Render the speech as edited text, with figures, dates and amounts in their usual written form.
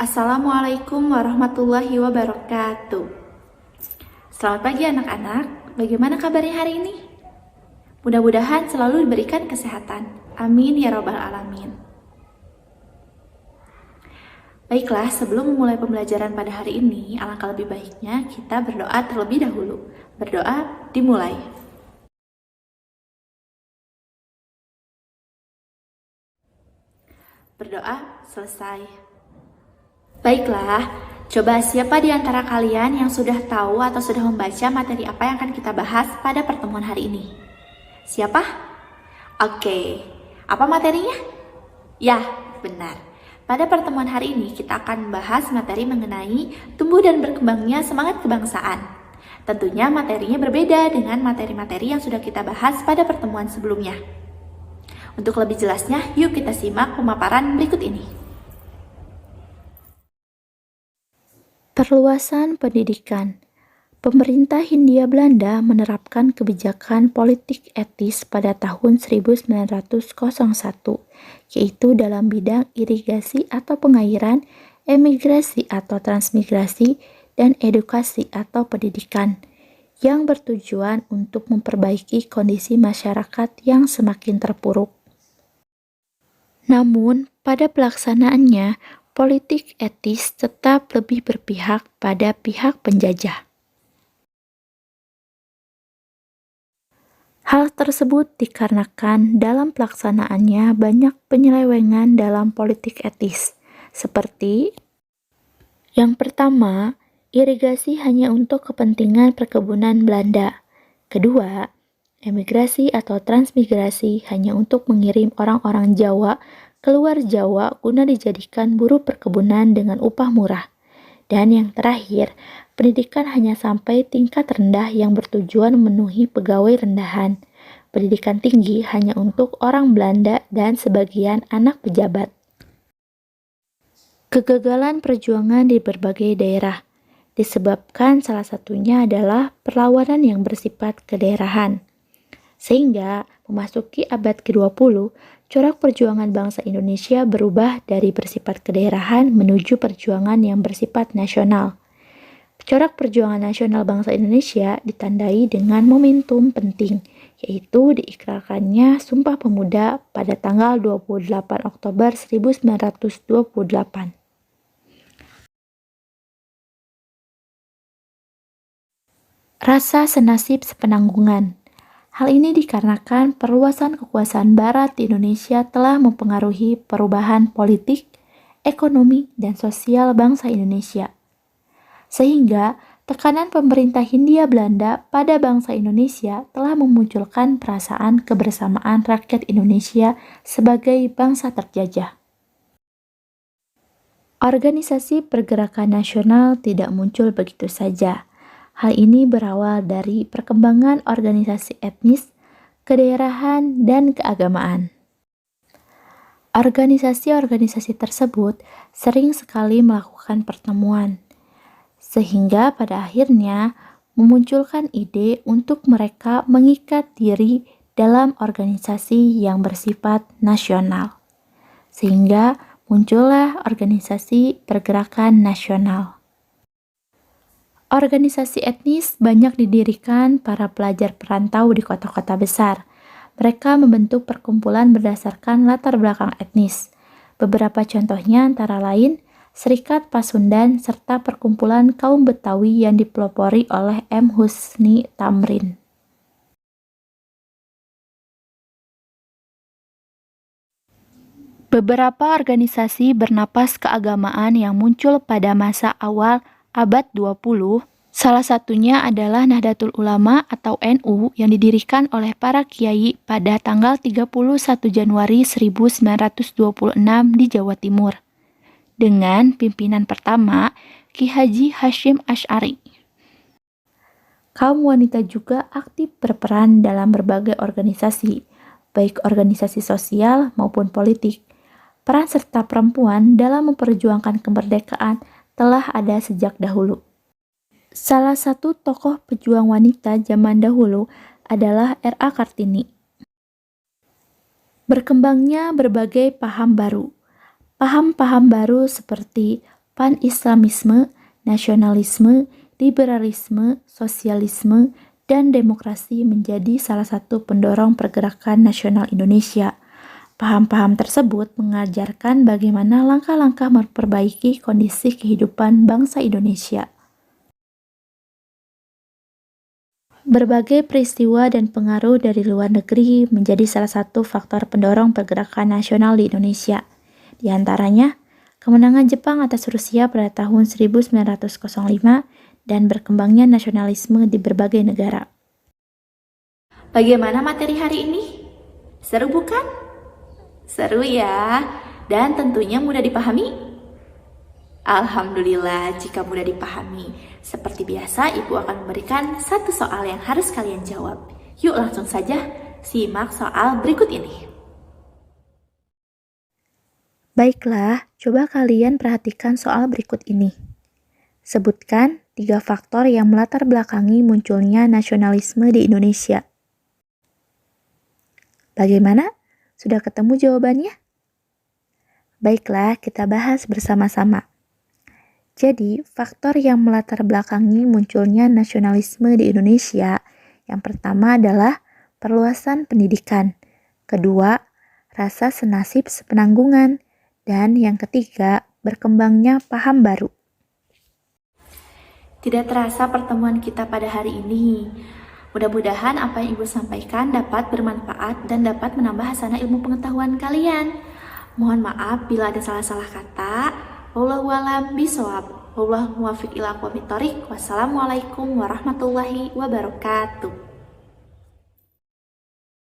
Assalamualaikum warahmatullahi wabarakatuh. Selamat pagi anak-anak, bagaimana kabarnya hari ini? Mudah-mudahan selalu diberikan kesehatan. Amin ya robbal alamin. Baiklah, sebelum memulai pembelajaran pada hari ini, alangkah lebih baiknya kita berdoa terlebih dahulu. Berdoa dimulai. Berdoa selesai. Baiklah, coba siapa di antara kalian yang sudah tahu atau sudah membaca materi apa yang akan kita bahas pada pertemuan hari ini? Siapa? Oke, apa materinya? Ya, benar. Pada pertemuan hari ini kita akan membahas materi mengenai tumbuh dan berkembangnya semangat kebangsaan. Tentunya materinya berbeda dengan materi-materi yang sudah kita bahas pada pertemuan sebelumnya. Untuk lebih jelasnya, yuk kita simak pemaparan berikut ini. Perluasan pendidikan. Pemerintah Hindia Belanda menerapkan kebijakan politik etis pada tahun 1901, yaitu dalam bidang irigasi atau pengairan, emigrasi atau transmigrasi, dan edukasi atau pendidikan, yang bertujuan untuk memperbaiki kondisi masyarakat yang semakin terpuruk. Namun, pada pelaksanaannya, politik etis tetap lebih berpihak pada pihak penjajah. Hal tersebut dikarenakan dalam pelaksanaannya banyak penyelewengan dalam politik etis, seperti yang pertama, irigasi hanya untuk kepentingan perkebunan Belanda. Kedua, emigrasi atau transmigrasi hanya untuk mengirim orang-orang Jawa keluar Jawa guna dijadikan buruh perkebunan dengan upah murah. Dan yang terakhir, pendidikan hanya sampai tingkat rendah yang bertujuan memenuhi pegawai rendahan. Pendidikan tinggi hanya untuk orang Belanda dan sebagian anak pejabat. Kegagalan perjuangan di berbagai daerah disebabkan salah satunya adalah perlawanan yang bersifat kedaerahan. Sehingga memasuki abad ke-20, corak perjuangan bangsa Indonesia berubah dari bersifat kedaerahan menuju perjuangan yang bersifat nasional. Corak perjuangan nasional bangsa Indonesia ditandai dengan momentum penting, yaitu diikrarkannya Sumpah Pemuda pada tanggal 28 Oktober 1928. Rasa senasib sepenanggungan. Hal ini dikarenakan perluasan kekuasaan Barat di Indonesia telah mempengaruhi perubahan politik, ekonomi, dan sosial bangsa Indonesia. Sehingga tekanan pemerintah Hindia Belanda pada bangsa Indonesia telah memunculkan perasaan kebersamaan rakyat Indonesia sebagai bangsa terjajah. Organisasi pergerakan nasional tidak muncul begitu saja. Hal ini berawal dari perkembangan organisasi etnis, kedaerahan, dan keagamaan. Organisasi-organisasi tersebut sering sekali melakukan pertemuan, sehingga pada akhirnya memunculkan ide untuk mereka mengikat diri dalam organisasi yang bersifat nasional. Sehingga muncullah organisasi pergerakan nasional. Organisasi etnis banyak didirikan para pelajar perantau di kota-kota besar. Mereka membentuk perkumpulan berdasarkan latar belakang etnis. Beberapa contohnya antara lain Serikat Pasundan serta perkumpulan kaum Betawi yang dipelopori oleh M. Husni Tamrin. Beberapa organisasi bernapas keagamaan yang muncul pada masa awal abad 20, salah satunya adalah Nahdlatul Ulama atau NU yang didirikan oleh para kiai pada tanggal 31 Januari 1926 di Jawa Timur, dengan pimpinan pertama Ki Haji Hasyim Asy'ari. Kaum wanita juga aktif berperan dalam berbagai organisasi, baik organisasi sosial maupun politik. Peran serta perempuan dalam memperjuangkan kemerdekaan telah ada sejak dahulu. Salah satu tokoh pejuang wanita zaman dahulu adalah R.A. Kartini. Berkembangnya berbagai paham baru. Paham-paham baru seperti pan-islamisme, nasionalisme, liberalisme, sosialisme, dan demokrasi menjadi salah satu pendorong pergerakan nasional Indonesia. Paham-paham tersebut mengajarkan bagaimana langkah-langkah memperbaiki kondisi kehidupan bangsa Indonesia. Berbagai peristiwa dan pengaruh dari luar negeri menjadi salah satu faktor pendorong pergerakan nasional di Indonesia. Di antaranya, kemenangan Jepang atas Rusia pada tahun 1905 dan berkembangnya nasionalisme di berbagai negara. Bagaimana materi hari ini? Seru bukan? Seru ya, dan tentunya mudah dipahami. Alhamdulillah jika mudah dipahami. Seperti biasa, Ibu akan memberikan satu soal yang harus kalian jawab. Yuk langsung saja, simak soal berikut ini. Baiklah, coba kalian perhatikan soal berikut ini. Sebutkan 3 faktor yang melatar belakangi munculnya nasionalisme di Indonesia. Bagaimana? Sudah ketemu jawabannya? Baiklah, kita bahas bersama-sama. Jadi, faktor yang melatar belakangi munculnya nasionalisme di Indonesia yang pertama adalah perluasan pendidikan, kedua, rasa senasib sepenanggungan, dan yang ketiga, berkembangnya paham baru. Tidak terasa pertemuan kita pada hari ini. Mudah-mudahan apa yang Ibu sampaikan dapat bermanfaat dan dapat menambah hasanah ilmu pengetahuan kalian. Mohon maaf bila ada salah-salah kata. Wallahu a'lam bishawab. Wallahu muwaffiq ila aqwamit thoriq. Wassalamualaikum warahmatullahi wabarakatuh.